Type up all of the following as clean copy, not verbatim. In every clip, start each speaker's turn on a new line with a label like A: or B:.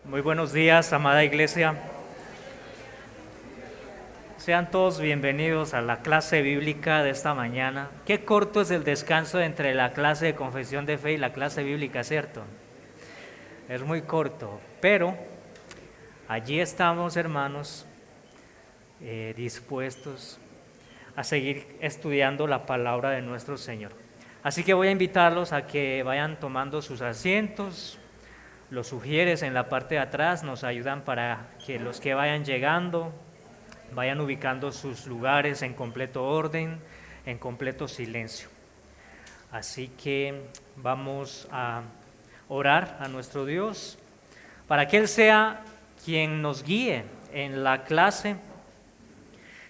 A: Muy buenos días, amada iglesia. Sean todos bienvenidos a la clase bíblica de esta mañana. Qué corto es el descanso entre la clase de confesión de fe y la clase bíblica, ¿cierto? Es muy corto, pero allí estamos, hermanos, dispuestos a seguir estudiando la palabra de nuestro Señor. Así que voy a invitarlos a que vayan tomando sus asientos. Los sugieres en la parte de atrás nos ayudan para que los que vayan llegando vayan ubicando sus lugares en completo orden, en completo silencio. Así que vamos a orar a nuestro Dios para que Él sea quien nos guíe en la clase,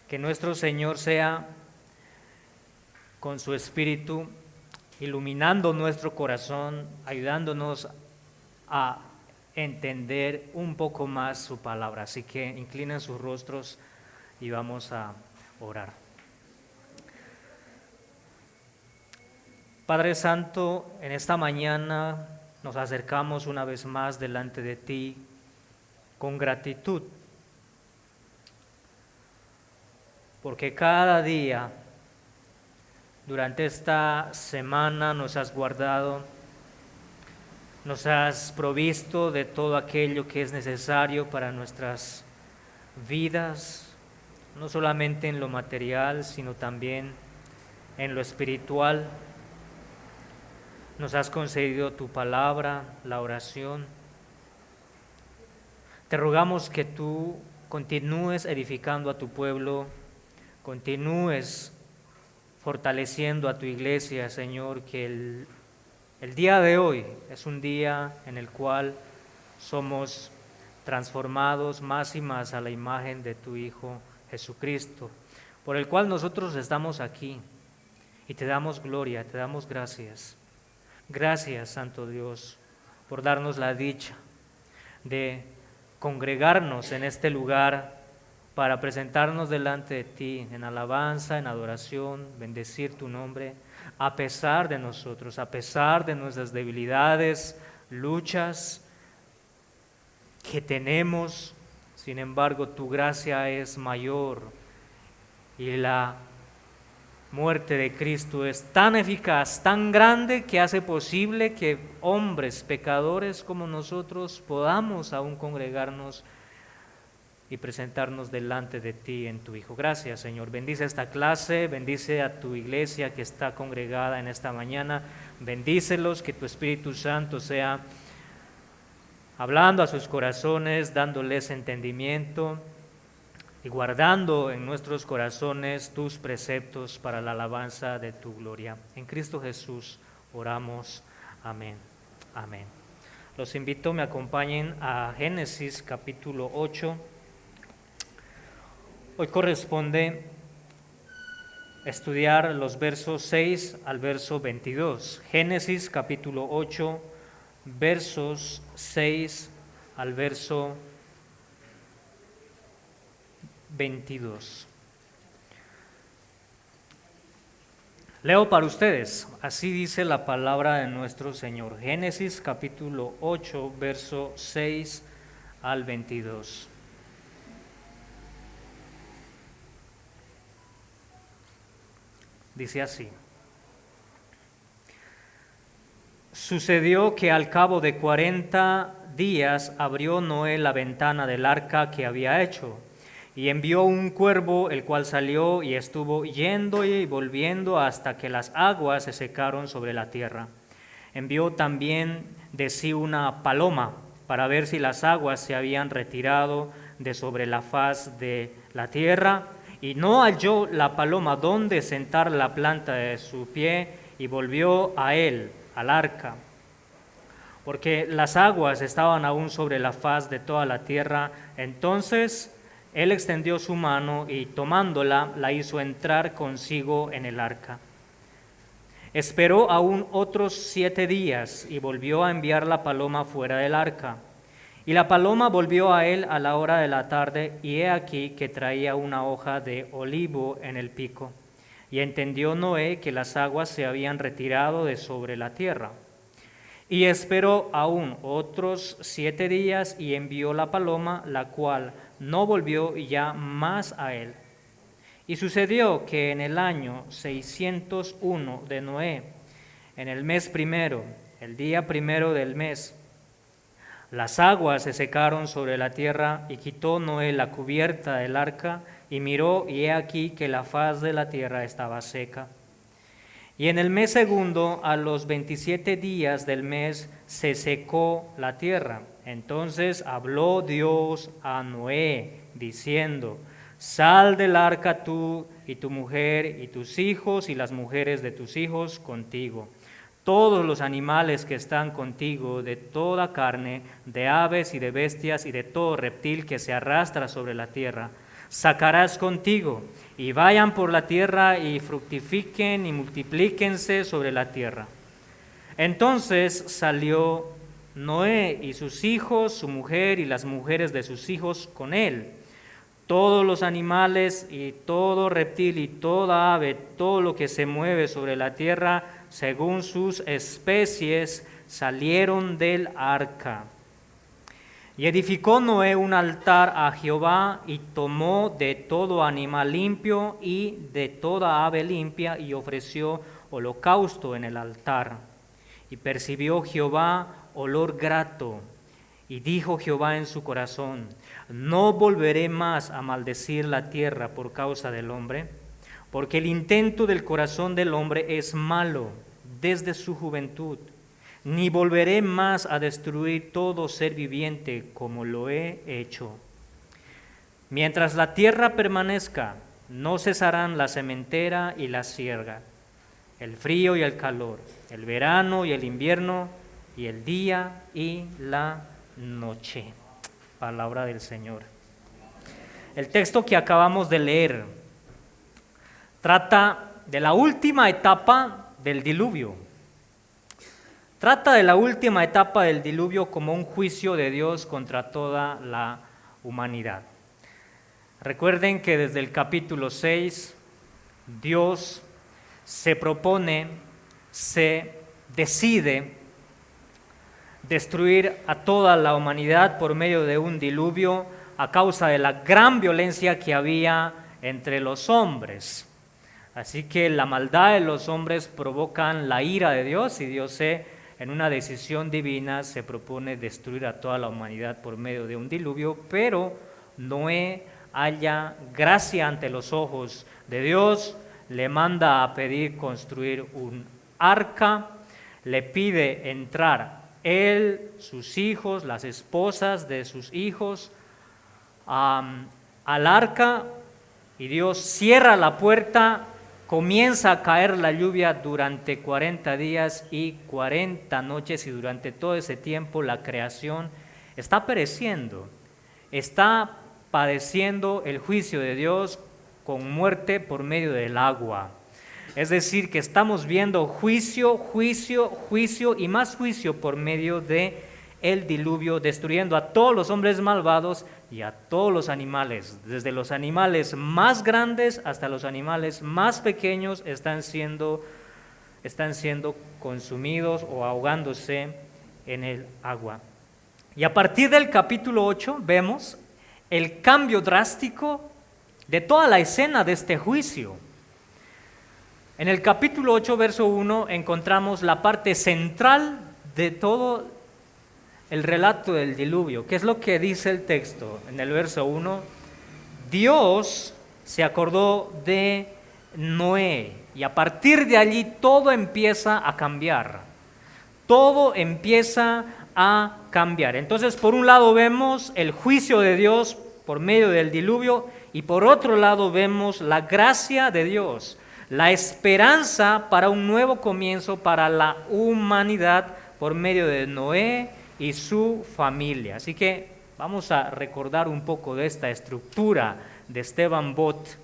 A: que nuestro Señor sea con su Espíritu iluminando nuestro corazón, ayudándonos a entender un poco más su palabra. Así que inclinen sus rostros y vamos a orar. Padre Santo, en esta mañana nos acercamos una vez más delante de ti con gratitud, porque cada día durante esta semana nos has guardado, nos has provisto de todo aquello que es necesario para nuestras vidas, no solamente en lo material, sino también en lo espiritual. Nos has concedido tu palabra, la oración. Te rogamos que tú continúes edificando a tu pueblo, continúes fortaleciendo a tu iglesia, Señor, que el día de hoy es un día en el cual somos transformados más y más a la imagen de tu Hijo Jesucristo, por el cual nosotros estamos aquí y te damos gloria, te damos gracias. Gracias, Santo Dios, por darnos la dicha de congregarnos en este lugar para presentarnos delante de ti en alabanza, en adoración, bendecir tu nombre, a pesar de nosotros, a pesar de nuestras debilidades, luchas que tenemos. Sin embargo, tu gracia es mayor y la muerte de Cristo es tan eficaz, tan grande, que hace posible que hombres pecadores como nosotros podamos aún congregarnos y presentarnos delante de ti en tu Hijo. Gracias, Señor. Bendice esta clase, bendice a tu iglesia que está congregada en esta mañana. Bendícelos, que tu Espíritu Santo sea hablando a sus corazones, dándoles entendimiento y guardando en nuestros corazones tus preceptos para la alabanza de tu gloria. En Cristo Jesús oramos. Amén. Amén. Los invito, me acompañen a Génesis capítulo 8. Hoy corresponde estudiar los versos 6 al verso 22. Génesis capítulo 8, versos 6 al verso 22. Leo para ustedes, así dice la palabra de nuestro Señor. Génesis capítulo 8, verso 6 al 22. Dice así: Sucedió que al cabo de 40 días abrió Noé la ventana del arca que había hecho, y envió un cuervo, el cual salió y estuvo yendo y volviendo hasta que las aguas se secaron sobre la tierra. Envió también de sí una paloma, para ver si las aguas se habían retirado de sobre la faz de la tierra, y no halló la paloma donde sentar la planta de su pie, y volvió a él, al arca, porque las aguas estaban aún sobre la faz de toda la tierra. Entonces él extendió su mano y tomándola, la hizo entrar consigo en el arca. Esperó aún otros 7 días y volvió a enviar la paloma fuera del arca. Y la paloma volvió a él a la hora de la tarde, y he aquí que traía una hoja de olivo en el pico. Y entendió Noé que las aguas se habían retirado de sobre la tierra. Y esperó aún otros 7 días y envió la paloma, la cual no volvió ya más a él. Y sucedió que en el año 601 de Noé, en el mes primero, el día primero del mes, las aguas se secaron sobre la tierra, y quitó Noé la cubierta del arca, y miró, y he aquí que la faz de la tierra estaba seca. Y en el mes segundo, a los 27 días del mes, se secó la tierra. Entonces habló Dios a Noé, diciendo: sal del arca tú y tu mujer y tus hijos y las mujeres de tus hijos contigo. Todos los animales que están contigo, de toda carne, de aves y de bestias y de todo reptil que se arrastra sobre la tierra, sacarás contigo, y vayan por la tierra y fructifiquen y multiplíquense sobre la tierra. Entonces salió Noé y sus hijos, su mujer y las mujeres de sus hijos con él. Todos los animales y todo reptil y toda ave, todo lo que se mueve sobre la tierra, según sus especies, salieron del arca. Y edificó Noé un altar a Jehová, y tomó de todo animal limpio y de toda ave limpia, y ofreció holocausto en el altar. Y percibió Jehová olor grato, y dijo Jehová en su corazón: no volveré más a maldecir la tierra por causa del hombre, porque el intento del corazón del hombre es malo desde su juventud. Ni volveré más a destruir todo ser viviente como lo he hecho. Mientras la tierra permanezca, no cesarán la sementera y la siega, el frío y el calor, el verano y el invierno, y el día y la noche. Palabra del Señor. El texto que acabamos de leer trata de la última etapa del diluvio. Trata de la última etapa del diluvio como un juicio de Dios contra toda la humanidad. Recuerden que desde el capítulo 6, Dios se decide destruir a toda la humanidad por medio de un diluvio a causa de la gran violencia que había entre los hombres. Así que la maldad de los hombres provocan la ira de Dios, y Dios en una decisión divina se propone destruir a toda la humanidad por medio de un diluvio, pero Noé halla gracia ante los ojos de Dios, le manda a pedir construir un arca, le pide entrar él, sus hijos, las esposas de sus hijos al arca, y Dios cierra la puerta. Comienza a caer la lluvia durante 40 días y 40 noches, y durante todo ese tiempo la creación está pereciendo, está padeciendo el juicio de Dios con muerte por medio del agua. Es decir, que estamos viendo juicio, juicio, juicio y más juicio por medio de el diluvio, destruyendo a todos los hombres malvados y a todos los animales, desde los animales más grandes hasta los animales más pequeños están siendo consumidos o ahogándose en el agua. Y a partir del capítulo 8 vemos el cambio drástico de toda la escena de este juicio. En el capítulo 8, verso 1, encontramos la parte central de todo el relato del diluvio. ¿Qué es lo que dice el texto? En el verso 1, Dios se acordó de Noé, y a partir de allí todo empieza a cambiar. Todo empieza a cambiar. Entonces, por un lado vemos el juicio de Dios por medio del diluvio, y por otro lado vemos la gracia de Dios, la esperanza para un nuevo comienzo para la humanidad por medio de Noé y su familia. Así que vamos a recordar un poco de esta estructura de Esteban Bot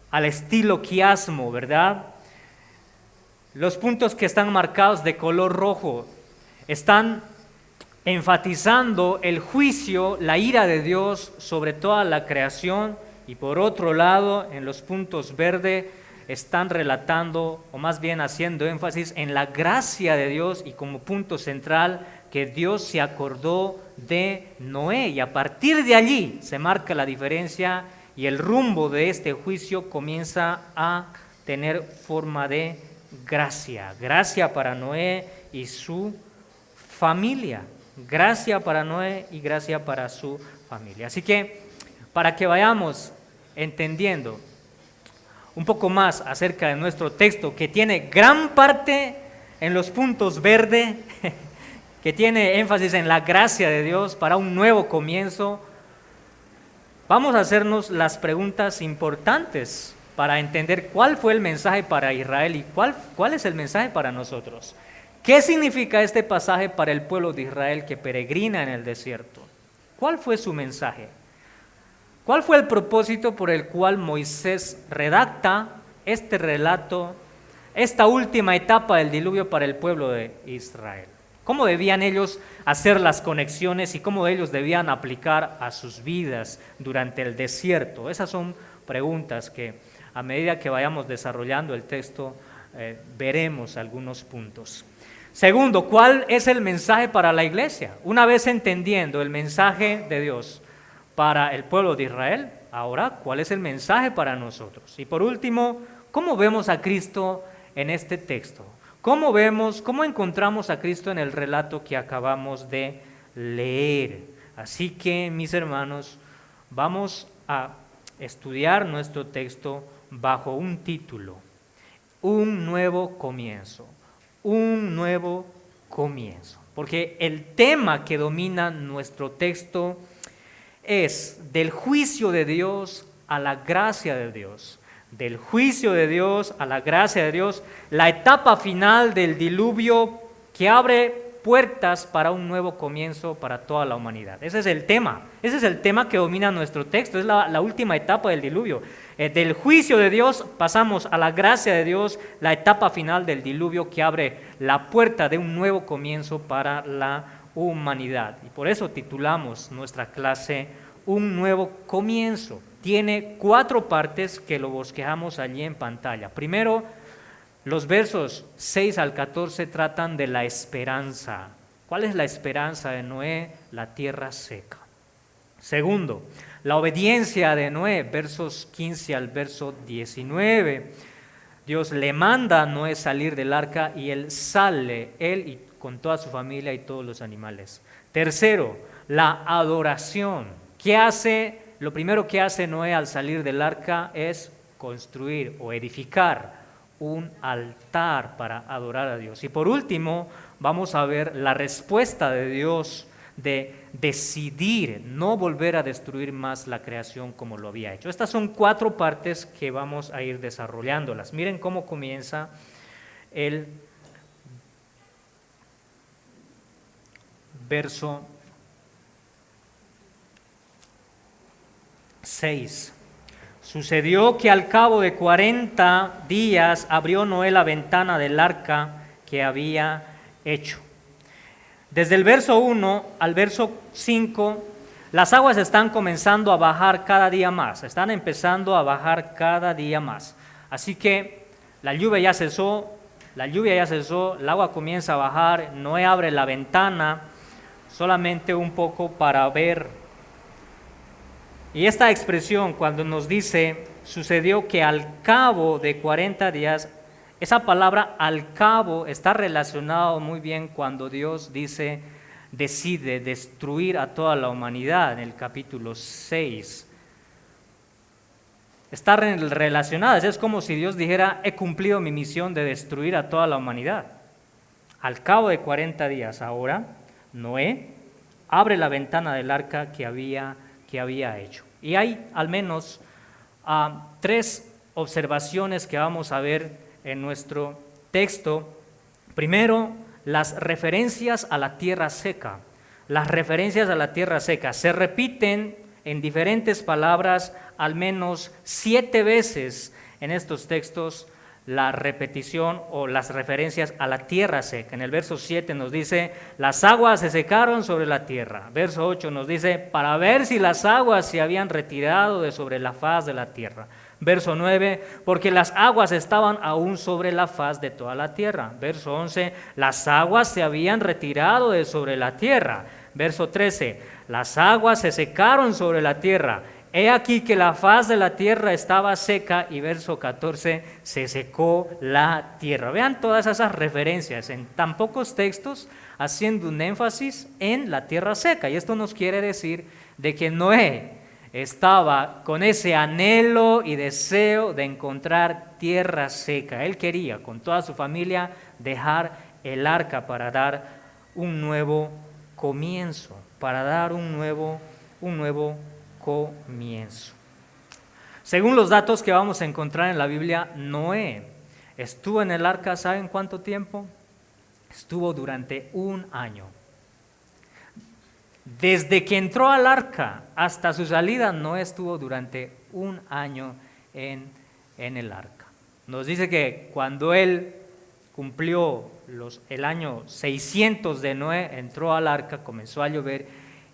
A: al estilo quiasmo, ¿verdad? Los puntos que están marcados de color rojo están enfatizando el juicio, la ira de Dios sobre toda la creación, y por otro lado, en los puntos verde, están relatando, o más bien haciendo énfasis en la gracia de Dios y como punto central que Dios se acordó de Noé. Y a partir de allí se marca la diferencia y el rumbo de este juicio comienza a tener forma de gracia. Gracia para Noé y su familia. Gracia para Noé y gracia para su familia. Así que para que vayamos entendiendo un poco más acerca de nuestro texto, que tiene gran parte en los puntos verde, que tiene énfasis en la gracia de Dios para un nuevo comienzo, vamos a hacernos las preguntas importantes para entender cuál fue el mensaje para Israel y cuál es el mensaje para nosotros. ¿Qué significa este pasaje para el pueblo de Israel que peregrina en el desierto? ¿Cuál fue su mensaje? ¿Cuál fue el propósito por el cual Moisés redacta este relato, esta última etapa del diluvio para el pueblo de Israel? ¿Cómo debían ellos hacer las conexiones y cómo ellos debían aplicar a sus vidas durante el desierto? Esas son preguntas que a medida que vayamos desarrollando el texto veremos algunos puntos. Segundo, ¿cuál es el mensaje para la iglesia? Una vez entendiendo el mensaje de Dios para el pueblo de Israel, ahora, ¿cuál es el mensaje para nosotros? Y por último, ¿cómo vemos a Cristo en este texto? ¿Cómo encontramos a Cristo en el relato que acabamos de leer? Así que, mis hermanos, vamos a estudiar nuestro texto bajo un título: un nuevo comienzo. Un nuevo comienzo. Porque el tema que domina nuestro texto es del juicio de Dios a la gracia de Dios. Del juicio de Dios a la gracia de Dios, la etapa final del diluvio que abre puertas para un nuevo comienzo para toda la humanidad. Ese es el tema que domina nuestro texto, es la última etapa del diluvio. Del juicio de Dios pasamos a la gracia de Dios, la etapa final del diluvio que abre la puerta de un nuevo comienzo para la humanidad. Y por eso titulamos nuestra clase Un nuevo comienzo. Tiene 4 partes que lo bosquejamos allí en pantalla. Primero, los versos 6 al 14 tratan de la esperanza. ¿Cuál es la esperanza de Noé? La tierra seca. Segundo, la obediencia de Noé, versos 15 al verso 19. Dios le manda a Noé salir del arca y él sale, él y con toda su familia y todos los animales. Tercero, la adoración. ¿Qué hace? Lo primero que hace Noé al salir del arca es construir o edificar un altar para adorar a Dios. Y por último, vamos a ver la respuesta de Dios de decidir no volver a destruir más la creación como lo había hecho. Estas son 4 partes que vamos a ir desarrollándolas. Miren cómo comienza el verso 6. Sucedió que al cabo de 40 días abrió Noé la ventana del arca que había hecho. Desde el verso 1 al verso 5, las aguas están comenzando a bajar cada día más, están empezando a bajar cada día más. Así que la lluvia ya cesó, el agua comienza a bajar, Noé abre la ventana solamente un poco para ver. Y esta expresión cuando nos dice, sucedió que al cabo de 40 días, esa palabra al cabo está relacionado muy bien cuando Dios decide destruir a toda la humanidad en el capítulo 6. Está relacionada, es como si Dios dijera, he cumplido mi misión de destruir a toda la humanidad. Al cabo de 40 días, ahora, Noé abre la ventana del arca que había hecho. Y hay al menos 3 observaciones que vamos a ver en nuestro texto. Primero, las referencias a la tierra seca. Las referencias a la tierra seca se repiten en diferentes palabras al menos 7 veces en estos textos. La repetición o las referencias a la tierra seca. En el verso 7 nos dice, las aguas se secaron sobre la tierra. Verso 8 nos dice, para ver si las aguas se habían retirado de sobre la faz de la tierra. Verso 9, porque las aguas estaban aún sobre la faz de toda la tierra. Verso 11, las aguas se habían retirado de sobre la tierra. Verso 13, las aguas se secaron sobre la tierra. He aquí que la faz de la tierra estaba seca. Y verso 14, se secó la tierra. Vean todas esas referencias en tan pocos textos, haciendo un énfasis en la tierra seca. Y esto nos quiere decir de que Noé estaba con ese anhelo y deseo de encontrar tierra seca. Él quería con toda su familia dejar el arca para dar un nuevo comienzo, para dar un nuevo comienzo. Según los datos que vamos a encontrar en la Biblia, Noé estuvo en el arca, ¿saben cuánto tiempo? Estuvo durante 1 año. Desde que entró al arca hasta su salida, Noé estuvo durante 1 año en el arca. Nos dice que cuando él cumplió el año 600 de Noé, entró al arca, comenzó a llover,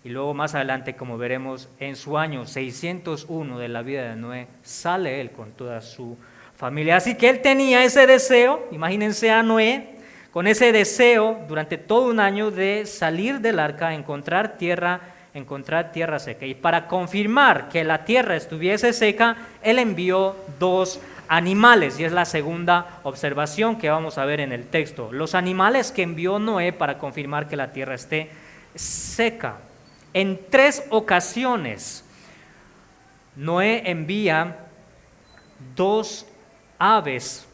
A: y luego más adelante, como veremos, en su año 601 de la vida de Noé, sale él con toda su familia. Así que él tenía ese deseo, imagínense a Noé, con ese deseo durante todo 1 año de salir del arca, encontrar tierra seca. Y para confirmar que la tierra estuviese seca, él envió 2 animales, y es la segunda observación que vamos a ver en el texto. Los animales que envió Noé para confirmar que la tierra esté seca. En 3 ocasiones, Noé envía 2 aves.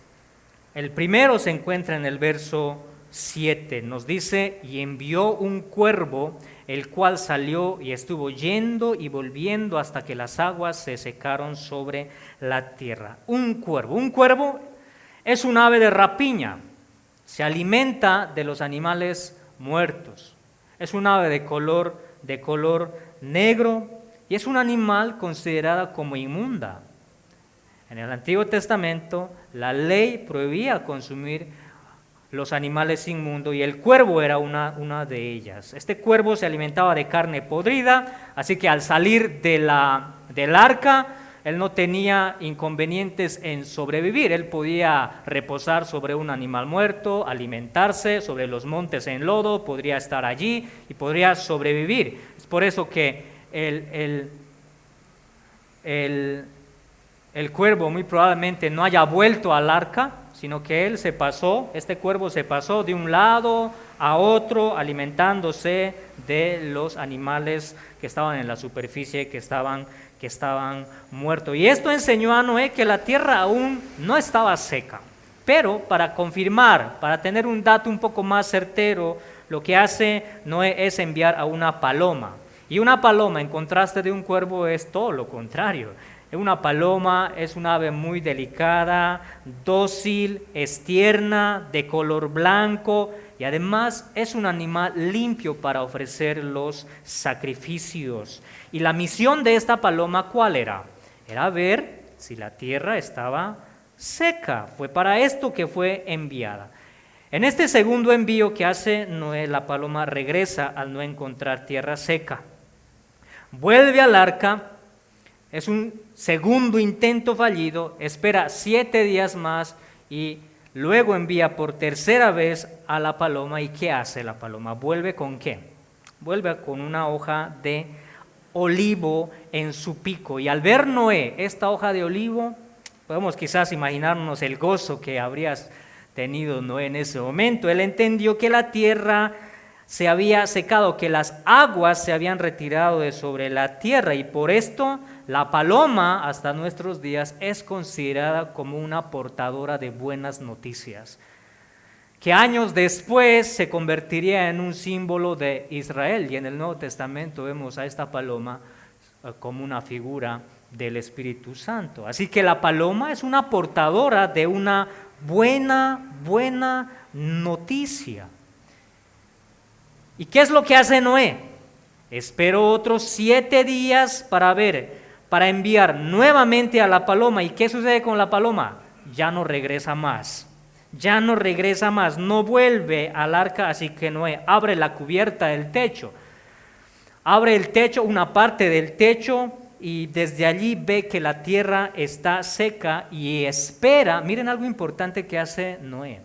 A: El primero se encuentra en el verso 7, nos dice, y envió un cuervo, el cual salió y estuvo yendo y volviendo hasta que las aguas se secaron sobre la tierra. Un cuervo es un ave de rapiña, se alimenta de los animales muertos, es un ave de color negro y es un animal considerada como inmunda. En el Antiguo Testamento la ley prohibía consumir los animales inmundos y el cuervo era una de ellas. Este cuervo se alimentaba de carne podrida, así que al salir del arca, él no tenía inconvenientes en sobrevivir. Él podía reposar sobre un animal muerto, alimentarse sobre los montes en lodo, podría estar allí y podría sobrevivir. Es por eso que el cuervo muy probablemente no haya vuelto al arca, sino que este cuervo se pasó de un lado a otro, alimentándose de los animales que estaban en la superficie, que estaban muertos. Y esto enseñó a Noé que la tierra aún no estaba seca. Pero para confirmar, para tener un dato un poco más certero, lo que hace Noé es enviar a una paloma. Y una paloma, en contraste de un cuervo, es todo lo contrario. Una paloma es un ave muy delicada, dócil, es tierna, de color blanco y además es un animal limpio para ofrecer los sacrificios. Y la misión de esta paloma, ¿cuál era? Era ver si la tierra estaba seca. Fue para esto que fue enviada. En este segundo envío que hace Noé, la paloma regresa al no encontrar tierra seca. Vuelve al arca. Es un segundo intento fallido, espera 7 días más y luego envía por tercera vez a la paloma. ¿Y qué hace la paloma? ¿Vuelve con qué? Vuelve con una hoja de olivo en su pico. Y al ver Noé esta hoja de olivo, podemos quizás imaginarnos el gozo que habría tenido Noé en ese momento. Él entendió que la tierra se había secado, que las aguas se habían retirado de sobre la tierra y por esto la paloma hasta nuestros días es considerada como una portadora de buenas noticias, que años después se convertiría en un símbolo de Israel. Y en el Nuevo Testamento vemos a esta paloma como una figura del Espíritu Santo. Así que la paloma es una portadora de una buena noticia. ¿Y qué es lo que hace Noé? Esperó otros 7 días para enviar nuevamente a la paloma. ¿Y qué sucede con la paloma? Ya no regresa más, no vuelve al arca. Así que Noé abre la cubierta del techo, abre el techo, una parte del techo, y desde allí ve que la tierra está seca y espera. Miren algo importante que hace Noé.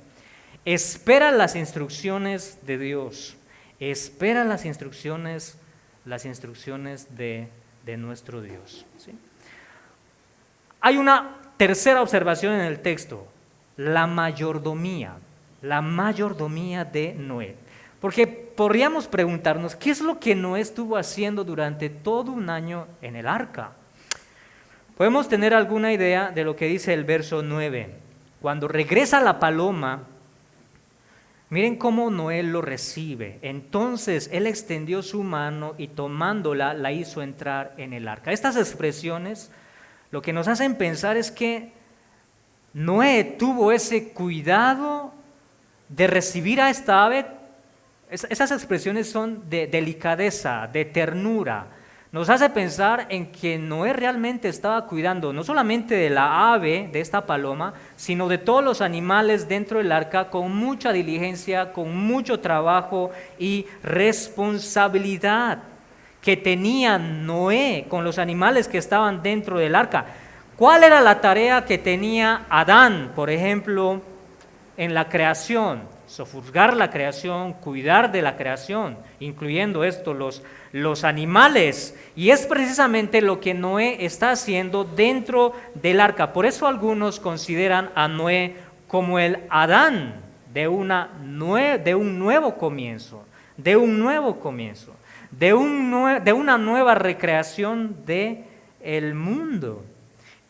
A: Espera las instrucciones de Dios. Espera las instrucciones de nuestro Dios. ¿Sí? Hay una tercera observación en el texto, la mayordomía de Noé. Porque podríamos preguntarnos, ¿qué es lo que Noé estuvo haciendo durante todo un año en el arca? Podemos tener alguna idea de lo que dice el verso 9. Cuando regresa la paloma, miren cómo Noé lo recibe. Entonces él extendió su mano y tomándola la hizo entrar en el arca. Estas expresiones lo que nos hacen pensar es que Noé tuvo ese cuidado de recibir a esta ave. Esas expresiones son de delicadeza, de ternura. Nos hace pensar en que Noé realmente estaba cuidando no solamente de la ave, de esta paloma, sino de todos los animales dentro del arca con mucha diligencia, con mucho trabajo y responsabilidad que tenía Noé con los animales que estaban dentro del arca. ¿Cuál era la tarea que tenía Adán, por ejemplo, en la creación? Sojuzgar la creación, cuidar de la creación, incluyendo esto, los animales. Y es precisamente lo que Noé está haciendo dentro del arca. Por eso algunos consideran a Noé como el Adán de un nuevo comienzo, de una nueva recreación del mundo.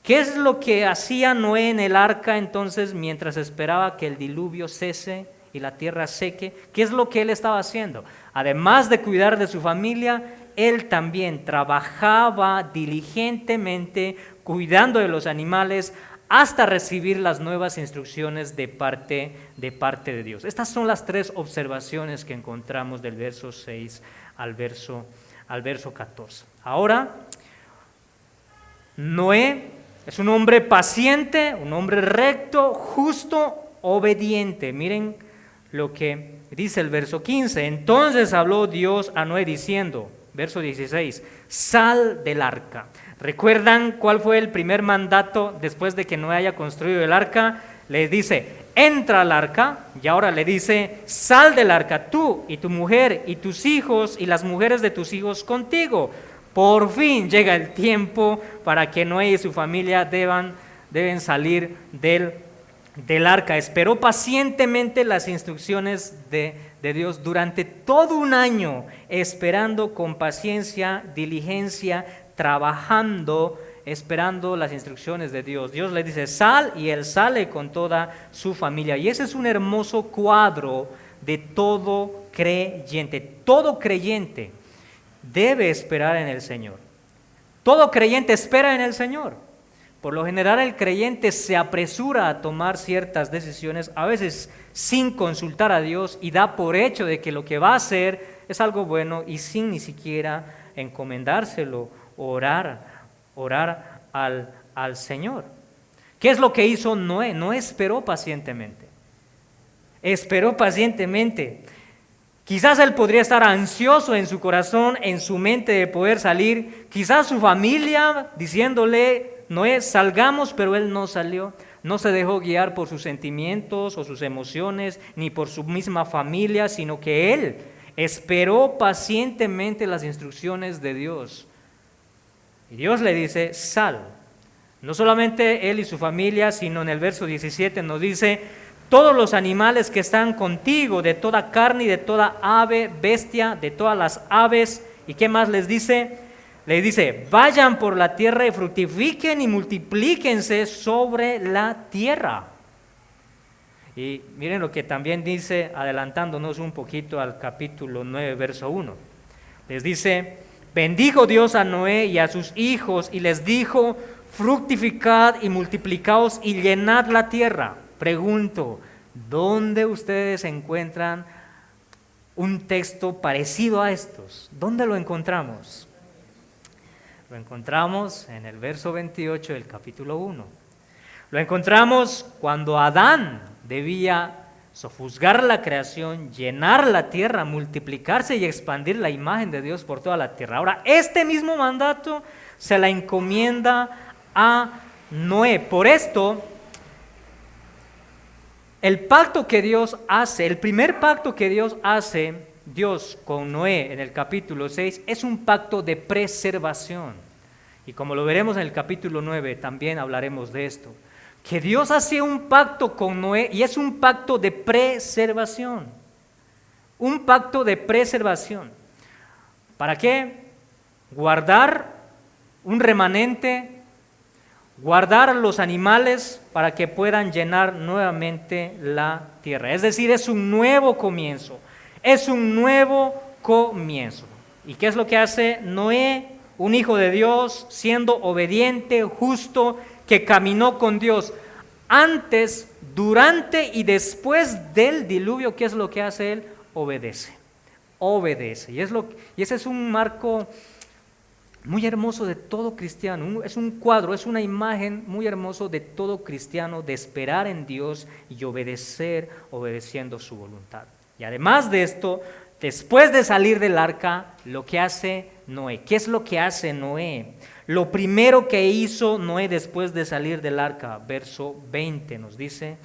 A: ¿Qué es lo que hacía Noé en el arca entonces mientras esperaba que el diluvio cese y la tierra seque? ¿Qué es lo que él estaba haciendo? Además de cuidar de su familia, él también trabajaba diligentemente cuidando de los animales hasta recibir las nuevas instrucciones de parte de Dios. Estas son las tres observaciones que encontramos del verso 6 al verso 14. Ahora, Noé es un hombre paciente, un hombre recto, justo, obediente. Miren lo que dice el verso 15. Entonces habló Dios a Noé diciendo, verso 16, sal del arca. ¿Recuerdan cuál fue el primer mandato después de que Noé haya construido el arca? Le dice, entra al arca, y ahora le dice, sal del arca, tú y tu mujer y tus hijos y las mujeres de tus hijos contigo. Por fin llega el tiempo para que Noé y su familia deben salir del arca. Esperó pacientemente las instrucciones de Dios durante todo un año, esperando con paciencia, diligencia, trabajando, esperando las instrucciones de Dios. Dios le dice, sal, y él sale con toda su familia. Y ese es un hermoso cuadro de todo creyente. Todo creyente debe esperar en el Señor. Todo creyente espera en el Señor. Por lo general el creyente se apresura a tomar ciertas decisiones, a veces sin consultar a Dios, y da por hecho de que lo que va a hacer es algo bueno y sin ni siquiera encomendárselo, orar al Señor. ¿Qué es lo que hizo Noé? Noé esperó pacientemente. Quizás él podría estar ansioso en su corazón, en su mente de poder salir. Quizás su familia diciéndole, Noé, salgamos, pero él no salió. No se dejó guiar por sus sentimientos o sus emociones, ni por su misma familia, sino que él esperó pacientemente las instrucciones de Dios. Y Dios le dice, sal. No solamente él y su familia, sino en el verso 17 nos dice, todos los animales que están contigo, de toda carne y de toda ave, bestia, de todas las aves. ¿Y qué más les dice? Les dice, vayan por la tierra y fructifiquen y multiplíquense sobre la tierra. Y miren lo que también dice, adelantándonos un poquito al capítulo 9, verso 1. Les dice, bendijo Dios a Noé y a sus hijos y les dijo, fructificad y multiplicaos y llenad la tierra. Pregunto, ¿dónde ustedes encuentran un texto parecido a estos? ¿Dónde lo encontramos? Lo encontramos en el verso 28 del capítulo 1. Lo encontramos cuando Adán debía sojuzgar la creación, llenar la tierra, multiplicarse y expandir la imagen de Dios por toda la tierra. Ahora, este mismo mandato se la encomienda a Noé. Por esto, el pacto que Dios hace, el primer pacto que Dios hace, Dios con Noé en el capítulo 6, es un pacto de preservación. Y como lo veremos en el capítulo 9, también hablaremos de esto. Que Dios hace un pacto con Noé y es un pacto de preservación. Un pacto de preservación. ¿Para qué? Guardar un remanente, guardar los animales para que puedan llenar nuevamente la tierra. Es decir, es un nuevo comienzo. Es un nuevo comienzo. ¿Y qué es lo que hace Noé? Un hijo de Dios, siendo obediente, justo, que caminó con Dios antes, durante y después del diluvio. ¿Qué es lo que hace él? Obedece. Obedece. Y ese es un marco muy hermoso de todo cristiano. Es un cuadro, es una imagen muy hermoso de todo cristiano, de esperar en Dios y obedecer, obedeciendo su voluntad. Y además de esto, después de salir del arca, lo que hace Noé. ¿Qué es lo que hace Noé? Lo primero que hizo Noé después de salir del arca, verso 20 nos dice,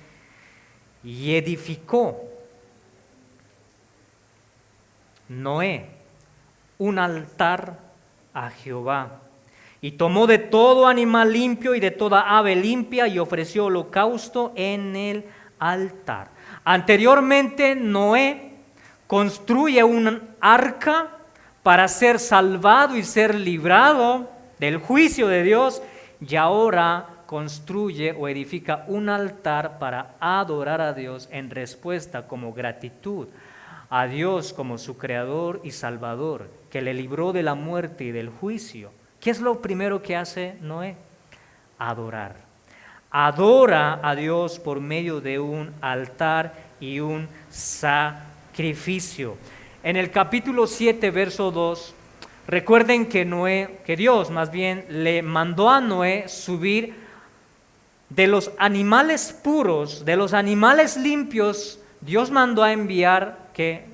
A: y edificó Noé un altar a Jehová, y tomó de todo animal limpio y de toda ave limpia y ofreció holocausto en el altar. Anteriormente Noé construye un arca para ser salvado y ser librado del juicio de Dios, y ahora construye o edifica un altar para adorar a Dios en respuesta como gratitud a Dios como su creador y salvador, que le libró de la muerte y del juicio. ¿Qué es lo primero que hace Noé? Adorar. Adora a Dios por medio de un altar y un sacrificio. En el capítulo 7, verso 2, recuerden que Dios más bien le mandó a Noé subir de los animales puros, de los animales limpios. Dios mandó a enviar que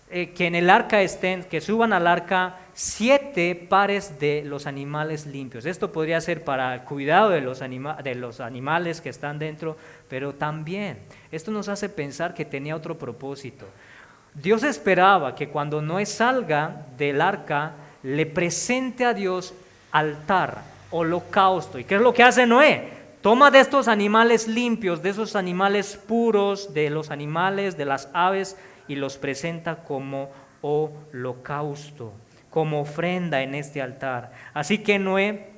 A: en el arca estén, que suban al arca 7 pares de los animales limpios. Esto podría ser para el cuidado de los animales que están dentro, pero también esto nos hace pensar que tenía otro propósito. Dios esperaba que cuando Noé salga del arca, le presente a Dios altar, holocausto. ¿Y qué es lo que hace Noé? Toma de estos animales limpios, de esos animales puros, de los animales, de las aves, y los presenta como holocausto, como ofrenda en este altar. Así que Noé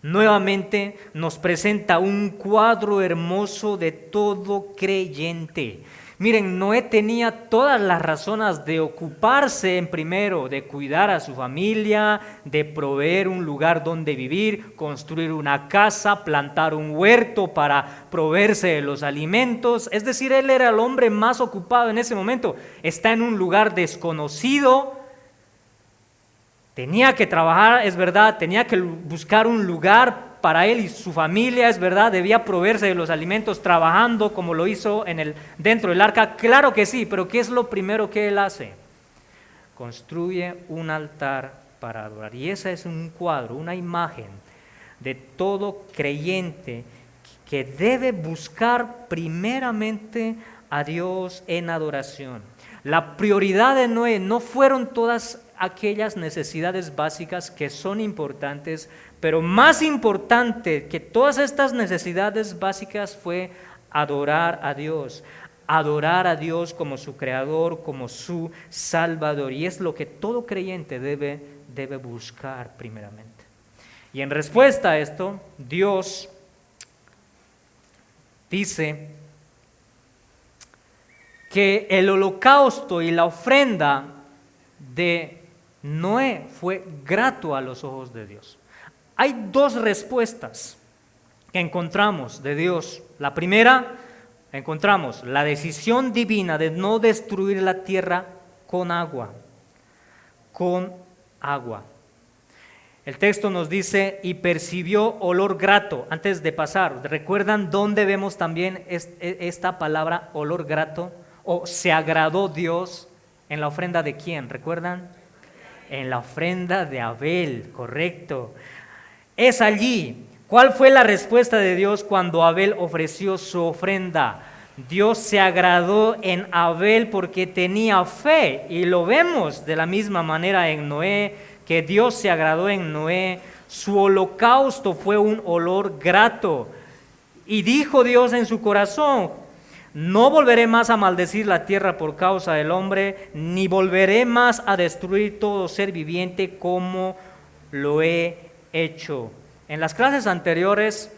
A: nuevamente nos presenta un cuadro hermoso de todo creyente. Miren, Noé tenía todas las razones de ocuparse en primero, de cuidar a su familia, de proveer un lugar donde vivir, construir una casa, plantar un huerto para proveerse de los alimentos. Es decir, él era el hombre más ocupado en ese momento. Está en un lugar desconocido. Tenía que trabajar, es verdad, tenía que buscar un lugar para él y su familia, es verdad, debía proveerse de los alimentos trabajando como lo hizo dentro del arca, claro que sí, pero ¿qué es lo primero que él hace? Construye un altar para adorar. Y ese es un cuadro, una imagen de todo creyente que debe buscar primeramente a Dios en adoración. La prioridad de Noé no fueron todas aquellas necesidades básicas que son importantes, pero más importante que todas estas necesidades básicas fue adorar a Dios como su creador, como su salvador, y es lo que todo creyente debe buscar primeramente. Y en respuesta a esto, Dios dice que el holocausto y la ofrenda de Noé fue grato a los ojos de Dios. Hay 2 respuestas que encontramos de Dios. La primera, encontramos la decisión divina de no destruir la tierra con agua. Con agua. El texto nos dice, y percibió olor grato. Antes de pasar, ¿recuerdan dónde vemos también esta palabra olor grato? O se agradó Dios en la ofrenda de quién, ¿recuerdan? En la ofrenda de Abel, correcto. Es allí. ¿Cuál fue la respuesta de Dios cuando Abel ofreció su ofrenda? Dios se agradó en Abel porque tenía fe, y lo vemos de la misma manera en Noé, que Dios se agradó en Noé. Su holocausto fue un olor grato, y dijo Dios en su corazón: no volveré más a maldecir la tierra por causa del hombre, ni volveré más a destruir todo ser viviente como lo he hecho. En las clases anteriores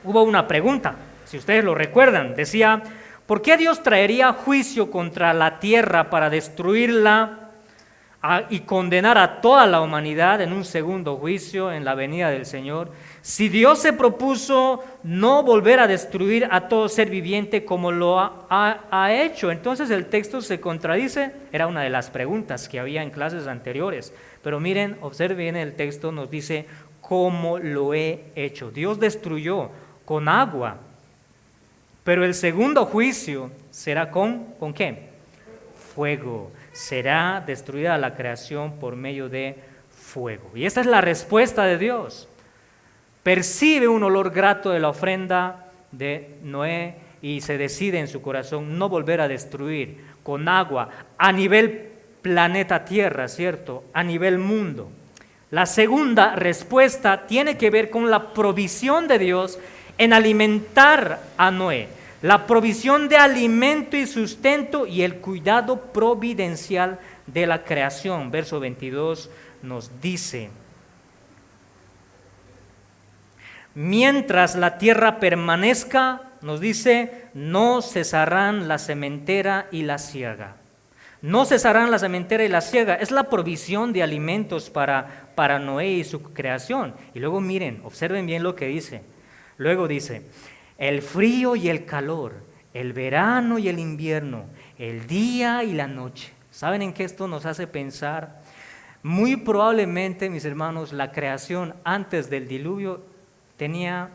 A: hubo una pregunta, si ustedes lo recuerdan, decía: ¿por qué Dios traería juicio contra la tierra para destruirla y condenar a toda la humanidad en un segundo juicio en la venida del Señor, si Dios se propuso no volver a destruir a todo ser viviente como lo ha hecho? Entonces el texto se contradice. Era una de las preguntas que había en clases anteriores, pero miren, observen bien el texto, nos dice: como lo he hecho. Dios destruyó con agua, pero el segundo juicio será ¿con qué? Fuego. Será destruida la creación por medio de fuego. Y esta es la respuesta de Dios. Percibe un olor grato de la ofrenda de Noé y se decide en su corazón no volver a destruir con agua a nivel planeta Tierra, ¿cierto? A nivel mundo. La segunda respuesta tiene que ver con la provisión de Dios en alimentar a Noé. La provisión de alimento y sustento y el cuidado providencial de la creación. Verso 22 nos dice: mientras la tierra permanezca, nos dice, no cesarán la sementera y la siega. No cesarán la sementera y la siega. Es la provisión de alimentos para Noé y su creación. Y luego miren, observen bien lo que dice. Luego dice: el frío y el calor, el verano y el invierno, el día y la noche. ¿Saben en qué esto nos hace pensar? Muy probablemente, mis hermanos, la creación antes del diluvio tenía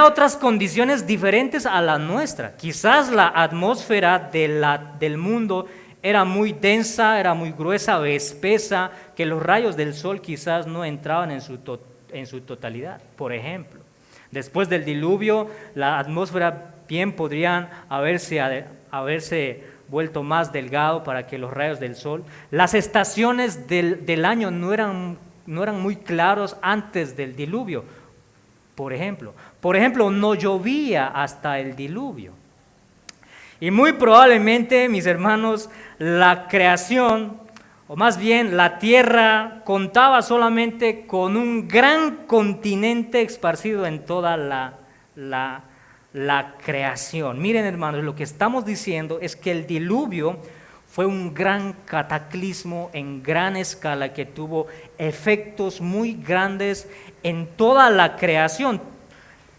A: otras condiciones diferentes a la nuestra. Quizás la atmósfera del mundo era muy densa, era muy gruesa o espesa, que los rayos del sol quizás no entraban en su totalidad, por ejemplo. Después del diluvio, la atmósfera bien podrían haberse vuelto más delgado para que los rayos del sol. Las estaciones del año no eran muy claros antes del diluvio. Por ejemplo, no llovía hasta el diluvio. Y muy probablemente, mis hermanos, la creación, o más bien la tierra, contaba solamente con un gran continente esparcido en toda la creación. Miren, hermanos, lo que estamos diciendo es que el diluvio fue un gran cataclismo en gran escala que tuvo efectos muy grandes en toda la creación.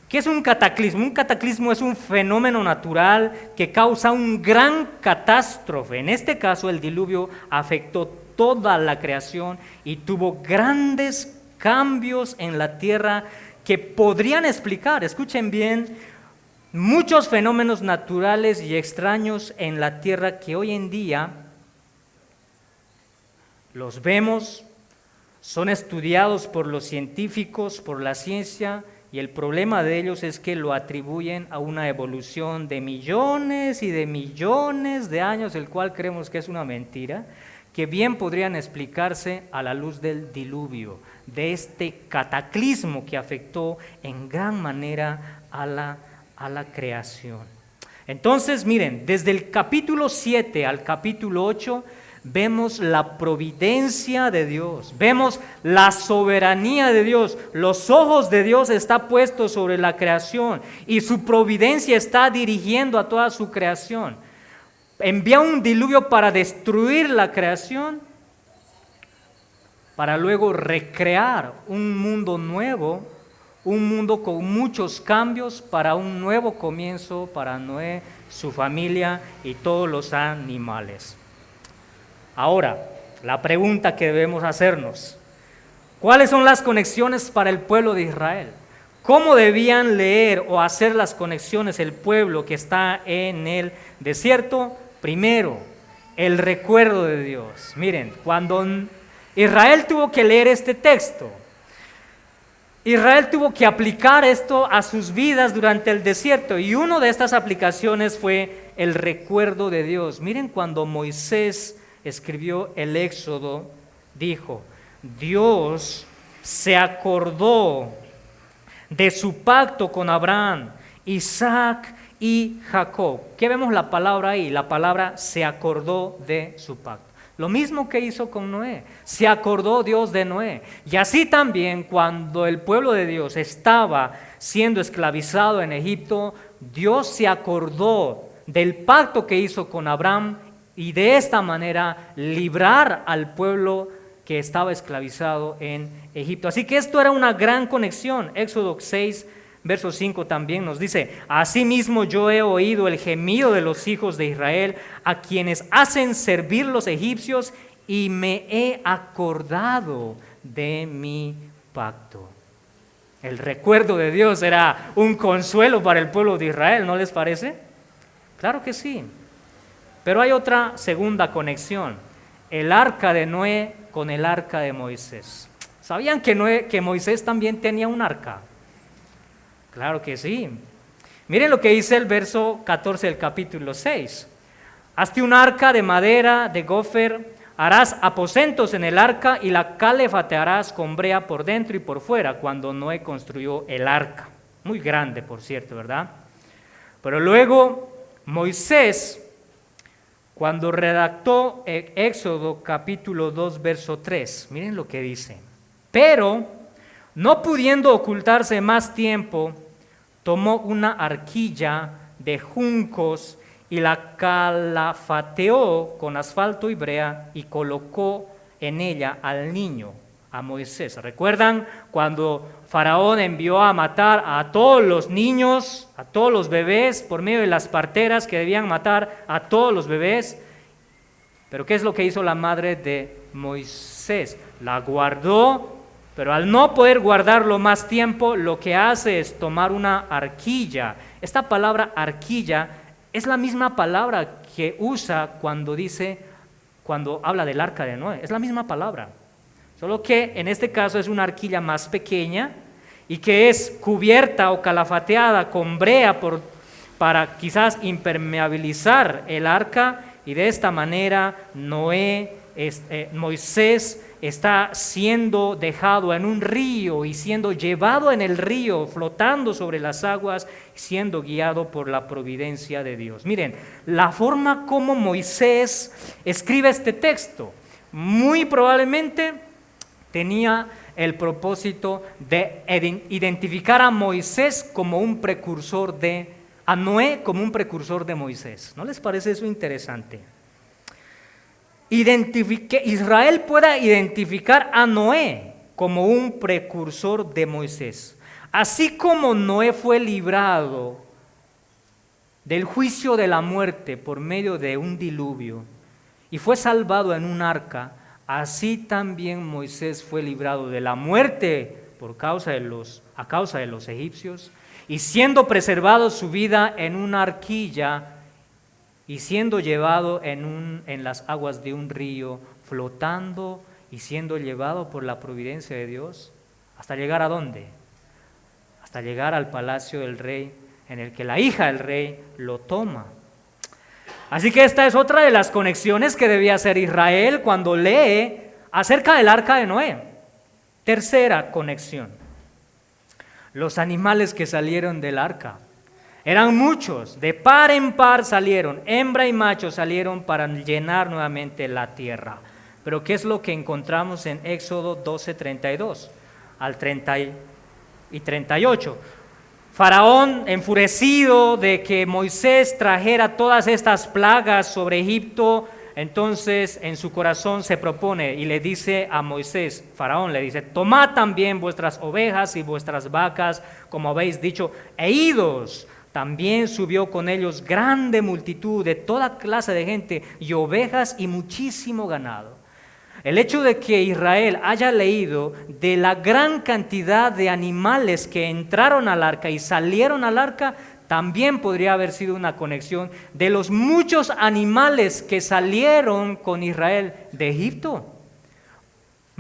A: ¿Qué es un cataclismo? Un cataclismo es un fenómeno natural que causa un gran catástrofe. En este caso, el diluvio afectó toda la creación y tuvo grandes cambios en la tierra que podrían explicar, escuchen bien, muchos fenómenos naturales y extraños en la tierra que hoy en día los vemos, son estudiados por los científicos, por la ciencia, y el problema de ellos es que lo atribuyen a una evolución de millones y de millones de años, el cual creemos que es una mentira, que bien podrían explicarse a la luz del diluvio, de este cataclismo que afectó en gran manera a la creación. Entonces, miren, desde el capítulo 7 al capítulo 8, vemos la providencia de Dios, vemos la soberanía de Dios. Los ojos de Dios están puestos sobre la creación y su providencia está dirigiendo a toda su creación. Envía un diluvio para destruir la creación, para luego recrear un mundo nuevo, un mundo con muchos cambios para un nuevo comienzo para Noé, su familia y todos los animales. Ahora, la pregunta que debemos hacernos: ¿cuáles son las conexiones para el pueblo de Israel? ¿Cómo debían leer o hacer las conexiones el pueblo que está en el desierto? Primero, el recuerdo de Dios. Miren, cuando Israel tuvo que leer este texto. Israel tuvo que aplicar esto a sus vidas durante el desierto, y una de estas aplicaciones fue el recuerdo de Dios. Miren, cuando Moisés escribió el Éxodo, dijo: Dios se acordó de su pacto con Abraham, Isaac y Jacob. ¿Qué vemos la palabra ahí? La palabra se acordó de su pacto. Lo mismo que hizo con Noé, se acordó Dios de Noé. Y así también, cuando el pueblo de Dios estaba siendo esclavizado en Egipto, Dios se acordó del pacto que hizo con Abraham, y de esta manera librar al pueblo que estaba esclavizado en Egipto. Así que esto era una gran conexión. Éxodo 6, verso 5 también nos dice: Asimismo yo he oído el gemido de los hijos de Israel, a quienes hacen servir los egipcios, y me he acordado de mi pacto. El recuerdo de Dios era un consuelo para el pueblo de Israel, ¿no les parece? Claro que sí. Pero hay otra segunda conexión: el arca de Noé con el arca de Moisés. ¿Sabían que Moisés también tenía un arca? Claro que sí. Miren lo que dice el verso 14 del capítulo 6. Hazte un arca de madera de gofer, harás aposentos en el arca y la calefatearás con brea por dentro y por fuera. Cuando Noé construyó el arca, muy grande por cierto, ¿verdad? Pero luego Moisés, cuando redactó Éxodo capítulo 2 verso 3, miren lo que dice: Pero no pudiendo ocultarse más tiempo, tomó una arquilla de juncos y la calafateó con asfalto y brea, y colocó en ella al niño, a Moisés. ¿Recuerdan cuando Faraón envió a matar a todos los niños, a todos los bebés, por medio de las parteras que debían matar a todos los bebés? Pero ¿qué es lo que hizo la madre de Moisés? La guardó, pero al no poder guardarlo más tiempo, lo que hace es tomar una arquilla. Esta palabra arquilla es la misma palabra que usa cuando habla del arca de Noé. Es la misma palabra, solo que en este caso es una arquilla más pequeña y que es cubierta o calafateada con brea para quizás impermeabilizar el arca, y de esta manera Moisés está siendo dejado en un río y siendo llevado en el río, flotando sobre las aguas, siendo guiado por la providencia de Dios. Miren, la forma como Moisés escribe este texto muy probablemente tenía el propósito de identificar a Moisés como un precursor a Noé como un precursor de Moisés. ¿No les parece eso interesante? Israel pueda identificar a Noé como un precursor de Moisés. Así como Noé fue librado del juicio de la muerte por medio de un diluvio y fue salvado en un arca, así también Moisés fue librado de la muerte a causa de los egipcios, y siendo preservado su vida en una arquilla y siendo llevado en las aguas de un río, flotando y siendo llevado por la providencia de Dios, ¿hasta llegar a dónde? Hasta llegar al palacio del rey, en el que la hija del rey lo toma. Así que esta es otra de las conexiones que debía hacer Israel cuando lee acerca del arca de Noé. Tercera conexión: los animales que salieron del arca. Eran muchos, de par en par salieron, hembra y macho salieron para llenar nuevamente la tierra. Pero ¿qué es lo que encontramos en Éxodo 12, 32 al 30 y 38? Faraón, enfurecido de que Moisés trajera todas estas plagas sobre Egipto, entonces en su corazón se propone y le dice a Moisés, Faraón le dice: tomad también vuestras ovejas y vuestras vacas, como habéis dicho, e idos. También subió con ellos grande multitud de toda clase de gente y ovejas y muchísimo ganado. El hecho de que Israel haya leído de la gran cantidad de animales que entraron al arca y salieron al arca, también podría haber sido una conexión de los muchos animales que salieron con Israel de Egipto.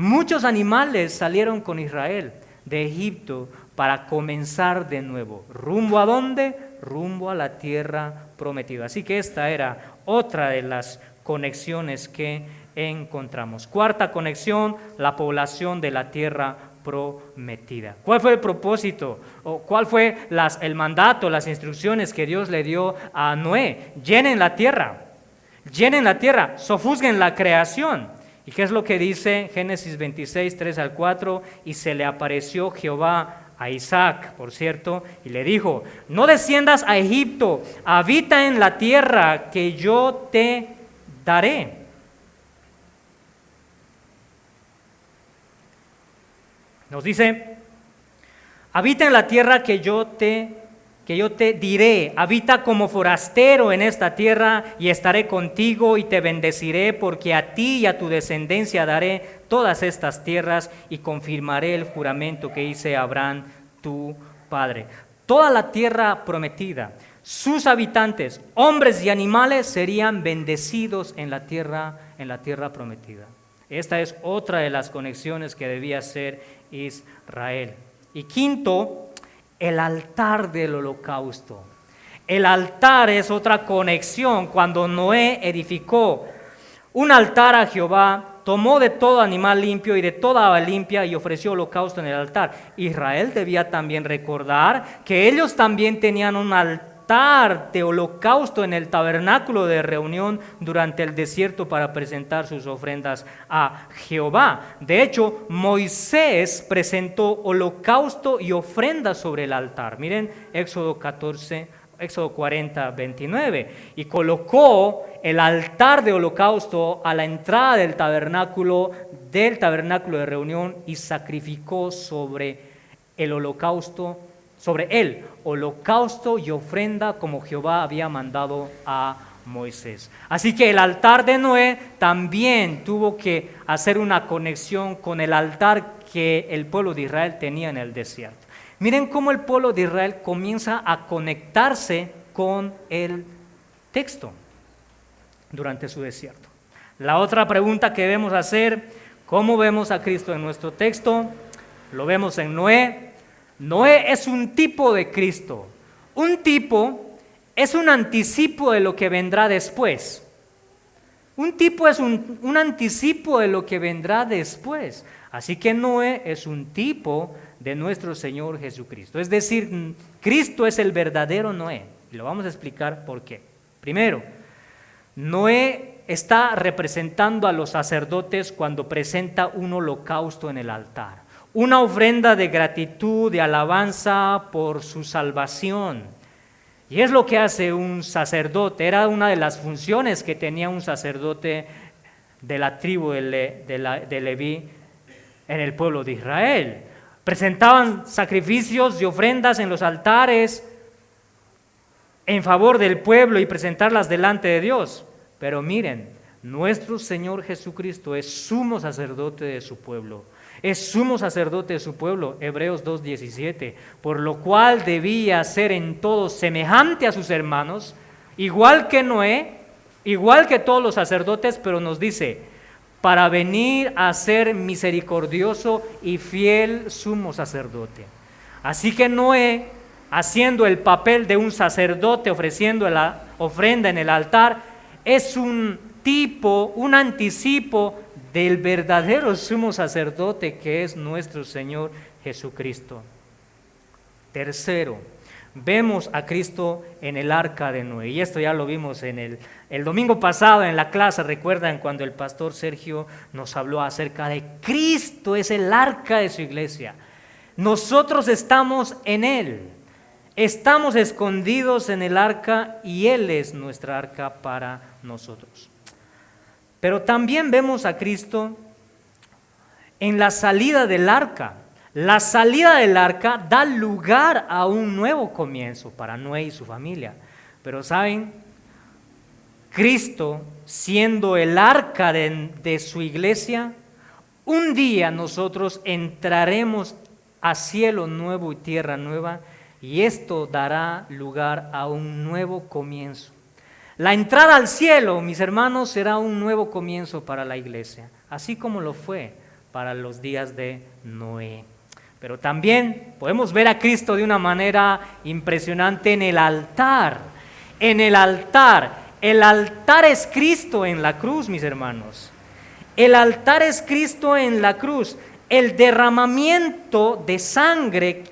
A: Muchos animales salieron con Israel de Egipto para comenzar de nuevo. ¿Rumbo a dónde? Rumbo a la tierra prometida. Así que esta era otra de las conexiones que encontramos. Cuarta conexión, la población de la tierra prometida. ¿Cuál fue el propósito? ¿O cuál fue el mandato, las instrucciones que Dios le dio a Noé? Llenen la tierra, sofusguen la creación. ¿Y qué es lo que dice Génesis 26, 3 al 4? Y se le apareció Jehová a Isaac, por cierto, y le dijo: no desciendas a Egipto, habita en la tierra que yo te daré. Nos dice: habita en la tierra que yo te diré, habita como forastero en esta tierra y estaré contigo y te bendeciré, porque a ti y a tu descendencia daré todas estas tierras y confirmaré el juramento que hice a Abraham, tu padre. Toda la tierra prometida, sus habitantes, hombres y animales, serían bendecidos en la tierra prometida. Esta es otra de las conexiones que debía hacer Israel. Y quinto, el altar del holocausto. El altar es otra conexión. Cuando Noé edificó un altar a Jehová, tomó de todo animal limpio y de toda ave limpia y ofreció holocausto en el altar. Israel debía también recordar que ellos también tenían un altar de holocausto en el tabernáculo de reunión durante el desierto para presentar sus ofrendas a Jehová. De hecho, Moisés presentó holocausto y ofrendas sobre el altar. Miren Éxodo 40, 29. Y colocó el altar de holocausto a la entrada del tabernáculo de reunión y sacrificó sobre él holocausto y ofrenda como Jehová había mandado a Moisés. Así que el altar de Noé también tuvo que hacer una conexión con el altar que el pueblo de Israel tenía en el desierto. Miren cómo el pueblo de Israel comienza a conectarse con el texto durante su desierto. La otra pregunta que debemos hacer: ¿cómo vemos a Cristo en nuestro texto? Lo vemos en Noé. Noé es un tipo de Cristo. Un tipo es un anticipo de lo que vendrá después. Un tipo es un anticipo de lo que vendrá después. Así que Noé es un tipo de nuestro Señor Jesucristo. Es decir, Cristo es el verdadero Noé. Y lo vamos a explicar por qué. Primero, Noé está representando a los sacerdotes cuando presenta un holocausto en el altar. Una ofrenda de gratitud, de alabanza por su salvación. Y es lo que hace un sacerdote. Era una de las funciones que tenía un sacerdote de la tribu de Leví en el pueblo de Israel. Presentaban sacrificios y ofrendas en los altares en favor del pueblo y presentarlas delante de Dios. Pero miren, nuestro Señor Jesucristo es sumo sacerdote de su pueblo. Es sumo sacerdote de su pueblo, Hebreos 2:17, por lo cual debía ser en todo semejante a sus hermanos, igual que Noé, igual que todos los sacerdotes, pero nos dice, para venir a ser misericordioso y fiel sumo sacerdote. Así que Noé, haciendo el papel de un sacerdote, ofreciendo la ofrenda en el altar, es un tipo, un anticipo del verdadero sumo sacerdote que es nuestro Señor Jesucristo. Tercero, vemos a Cristo en el arca de Noé, y esto ya lo vimos en el domingo pasado en la clase. Recuerdan cuando el pastor Sergio nos habló acerca de Cristo, es el arca de su iglesia. Nosotros estamos en Él, estamos escondidos en el arca y Él es nuestra arca para nosotros. Pero también vemos a Cristo en la salida del arca. La salida del arca da lugar a un nuevo comienzo para Noé y su familia. Pero ¿saben? Cristo, siendo el arca de su iglesia, un día nosotros entraremos a cielo nuevo y tierra nueva, y esto dará lugar a un nuevo comienzo. La entrada al cielo, mis hermanos, será un nuevo comienzo para la iglesia, así como lo fue para los días de Noé. Pero también podemos ver a Cristo de una manera impresionante en el altar. En el altar. El altar es Cristo en la cruz, mis hermanos. El altar es Cristo en la cruz. El derramamiento de sangre,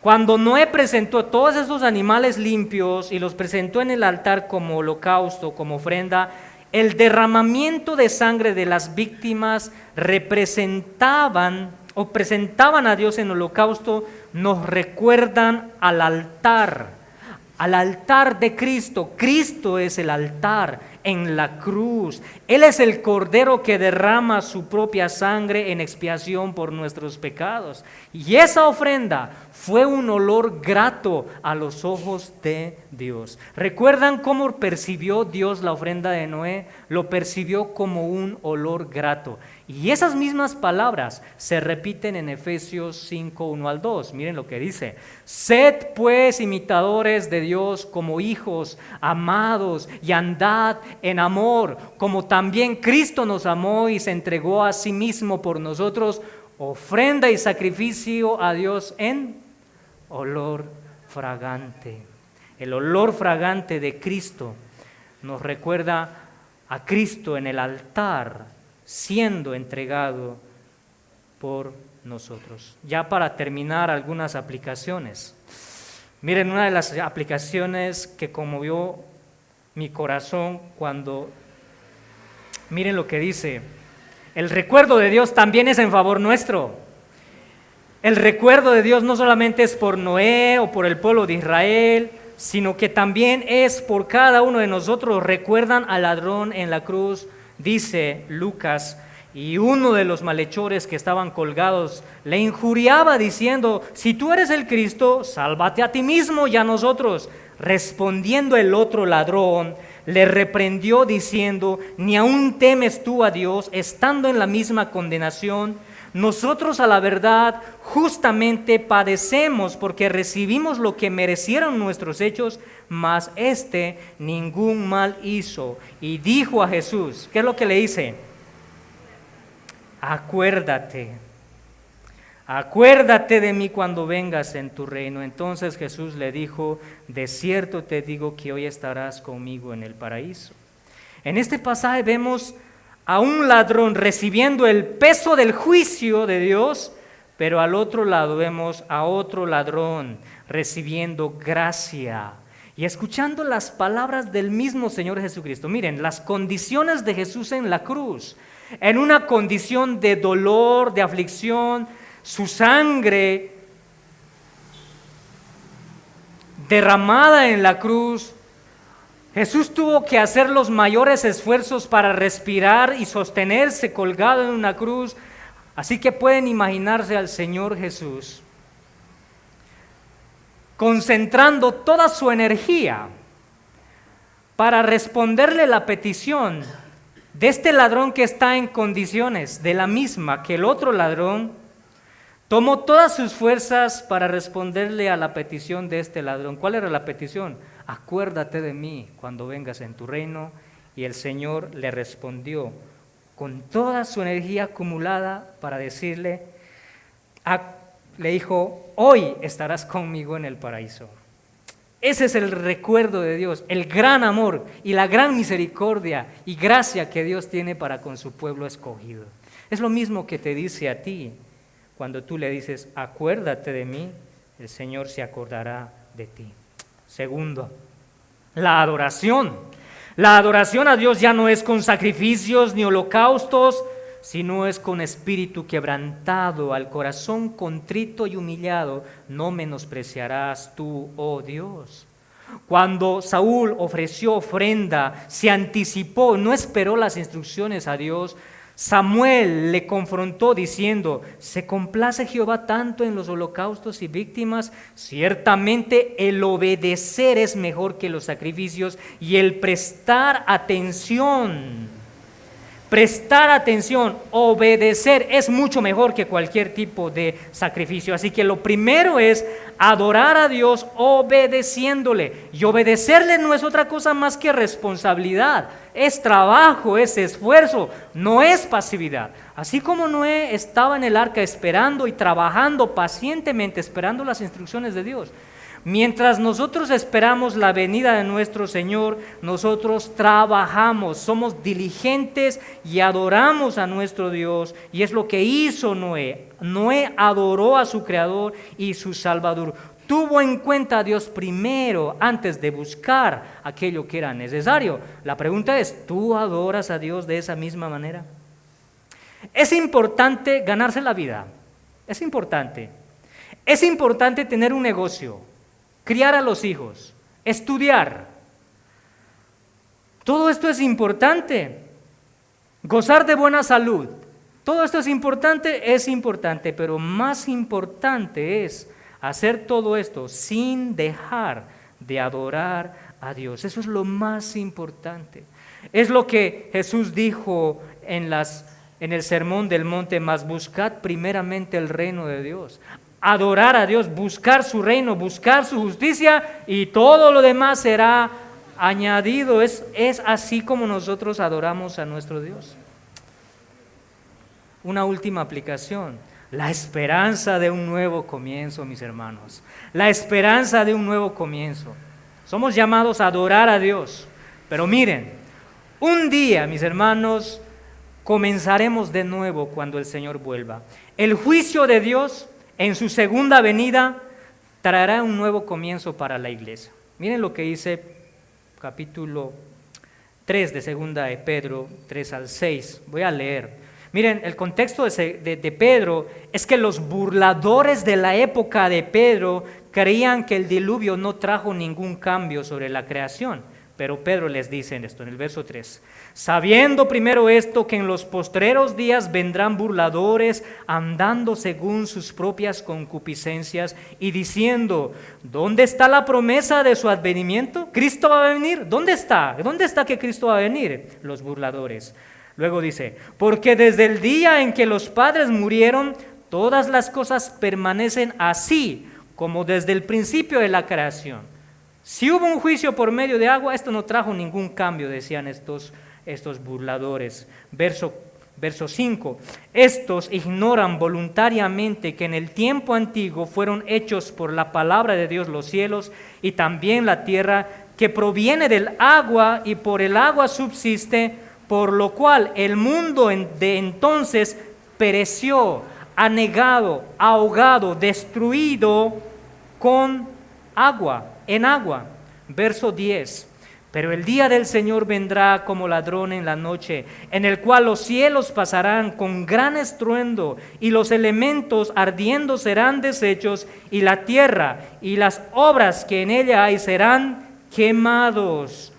A: cuando Noé presentó todos esos animales limpios y los presentó en el altar como holocausto, como ofrenda, el derramamiento de sangre de las víctimas representaban o presentaban a Dios en holocausto, nos recuerdan al altar de Cristo. Cristo es el altar en la cruz. Él es el Cordero que derrama su propia sangre en expiación por nuestros pecados. Y esa ofrenda fue un olor grato a los ojos de Dios. ¿Recuerdan cómo percibió Dios la ofrenda de Noé? Lo percibió como un olor grato. Y esas mismas palabras se repiten en Efesios 5, 1 al 2. Miren lo que dice: sed pues imitadores de Dios como hijos amados y andad en amor, como también Cristo nos amó y se entregó a sí mismo por nosotros, ofrenda y sacrificio a Dios en olor fragante. El olor fragante de Cristo nos recuerda a Cristo en el altar, siendo entregado por nosotros. Ya para terminar, algunas aplicaciones. Miren, una de las aplicaciones que conmovió mi corazón miren lo que dice: el recuerdo de Dios también es en favor nuestro. El recuerdo de Dios no solamente es por Noé o por el pueblo de Israel, sino que también es por cada uno de nosotros. Recuerdan al ladrón en la cruz, dice Lucas, y uno de los malhechores que estaban colgados le injuriaba diciendo: si tú eres el Cristo, sálvate a ti mismo y a nosotros. Respondiendo el otro ladrón, le reprendió diciendo: ni aún temes tú a Dios, estando en la misma condenación. Nosotros a la verdad justamente padecemos porque recibimos lo que merecieron nuestros hechos, mas este ningún mal hizo. Y dijo a Jesús, ¿qué es lo que le dice? Acuérdate de mí cuando vengas en tu reino. Entonces Jesús le dijo: de cierto te digo que hoy estarás conmigo en el paraíso. En este pasaje vemos a un ladrón recibiendo el peso del juicio de Dios, pero al otro lado vemos a otro ladrón recibiendo gracia y escuchando las palabras del mismo Señor Jesucristo. Miren, las condiciones de Jesús en la cruz, en una condición de dolor, de aflicción, su sangre derramada en la cruz. Jesús tuvo que hacer los mayores esfuerzos para respirar y sostenerse colgado en una cruz. Así que pueden imaginarse al Señor Jesús concentrando toda su energía para responderle la petición de este ladrón que está en condiciones de la misma que el otro ladrón. Tomó todas sus fuerzas para responderle a la petición de este ladrón. ¿Cuál era la petición? Acuérdate de mí cuando vengas en tu reino. Y el Señor le respondió con toda su energía acumulada para decirle, le dijo: hoy estarás conmigo en el paraíso. Ese es el recuerdo de Dios, el gran amor y la gran misericordia y gracia que Dios tiene para con su pueblo escogido. Es lo mismo que te dice a ti. Cuando tú le dices, acuérdate de mí, el Señor se acordará de ti. Segundo, la adoración. La adoración a Dios ya no es con sacrificios ni holocaustos, sino es con espíritu quebrantado, al corazón contrito y humillado, no menospreciarás tú, oh Dios. Cuando Saúl ofreció ofrenda, se anticipó, no esperó las instrucciones a Dios. Samuel le confrontó diciendo: ¿se complace Jehová tanto en los holocaustos y víctimas? Ciertamente el obedecer es mejor que los sacrificios y el prestar atención Prestar atención, obedecer es mucho mejor que cualquier tipo de sacrificio. Así que lo primero es adorar a Dios obedeciéndole. Y obedecerle no es otra cosa más que responsabilidad. Es trabajo, es esfuerzo, no es pasividad. Así como Noé estaba en el arca esperando y trabajando pacientemente, esperando las instrucciones de Dios. Mientras nosotros esperamos la venida de nuestro Señor, nosotros trabajamos, somos diligentes y adoramos a nuestro Dios. Y es lo que hizo Noé. Noé adoró a su Creador y su Salvador. Tuvo en cuenta a Dios primero antes de buscar aquello que era necesario. La pregunta es, ¿tú adoras a Dios de esa misma manera? Es importante ganarse la vida. Es importante. Es importante tener un negocio. Criar a los hijos, estudiar. Todo esto es importante. Gozar de buena salud. Todo esto es importante, pero más importante es hacer todo esto sin dejar de adorar a Dios. Eso es lo más importante. Es lo que Jesús dijo en el Sermón del Monte: mas buscad primeramente el reino de Dios. Adorar a Dios, buscar su reino, buscar su justicia, y todo lo demás será añadido. Es así como nosotros adoramos a nuestro Dios. Una última aplicación: la esperanza de un nuevo comienzo, mis hermanos. La esperanza de un nuevo comienzo. Somos llamados a adorar a Dios. Pero miren, un día, mis hermanos, comenzaremos de nuevo cuando el Señor vuelva. El juicio de Dios en su segunda venida traerá un nuevo comienzo para la iglesia. Miren lo que dice capítulo 3 de segunda de Pedro, 3 al 6. Voy a leer. Miren, el contexto de Pedro es que los burladores de la época de Pedro creían que el diluvio no trajo ningún cambio sobre la creación. Pero Pedro les dice esto en el verso 3: sabiendo primero esto, que en los postreros días vendrán burladores andando según sus propias concupiscencias y diciendo: ¿dónde está la promesa de su advenimiento? ¿Cristo va a venir? ¿Dónde está? ¿Dónde está que Cristo va a venir? Los burladores. Luego dice: porque desde el día en que los padres murieron, todas las cosas permanecen así como desde el principio de la creación. Si hubo un juicio por medio de agua, esto no trajo ningún cambio, decían estos burladores. Verso 5: estos ignoran voluntariamente que en el tiempo antiguo fueron hechos por la palabra de Dios los cielos y también la tierra, que proviene del agua y por el agua subsiste, por lo cual el mundo de entonces pereció, anegado, ahogado, destruido con agua. En agua. Verso 10: pero el día del Señor vendrá como ladrón en la noche, en el cual los cielos pasarán con gran estruendo, y los elementos ardiendo serán deshechos, y la tierra y las obras que en ella hay serán quemados.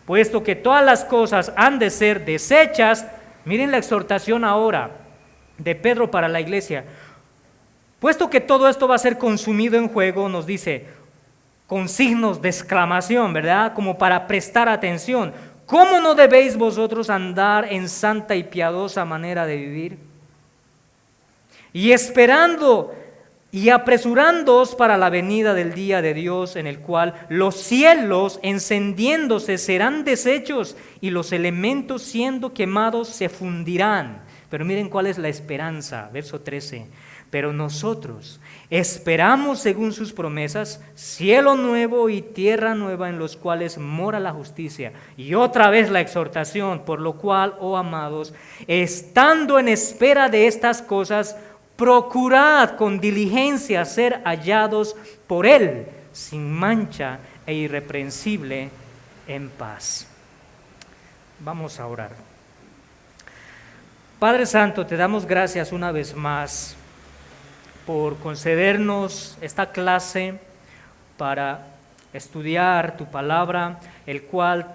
A: Puesto que todas las cosas han de ser deshechas, miren la exhortación ahora de Pedro para la iglesia. Puesto que todo esto va a ser consumido en fuego, nos dice, con signos de exclamación, ¿verdad? Como para prestar atención. ¿Cómo no debéis vosotros andar en santa y piadosa manera de vivir? Y esperando y apresurándoos para la venida del día de Dios, en el cual los cielos encendiéndose serán deshechos y los elementos siendo quemados se fundirán. Pero miren cuál es la esperanza, verso 13. Pero nosotros esperamos según sus promesas cielo nuevo y tierra nueva en los cuales mora la justicia. Y otra vez la exhortación: por lo cual, oh amados, estando en espera de estas cosas, procurad con diligencia ser hallados por Él, sin mancha e irreprensible, en paz. Vamos a orar. Padre Santo, te damos gracias una vez más por concedernos esta clase para estudiar tu palabra, el cual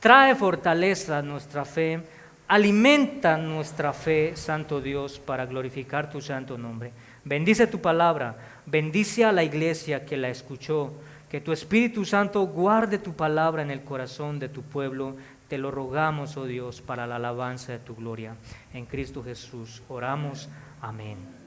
A: trae fortaleza a nuestra fe, alimenta nuestra fe, Santo Dios, para glorificar tu santo nombre. Bendice tu palabra, Bendice a la iglesia que la escuchó. Que tu Espíritu Santo guarde tu palabra en el corazón de tu pueblo. Te lo rogamos, oh Dios, para la alabanza de tu gloria. En Cristo Jesús oramos. Amén.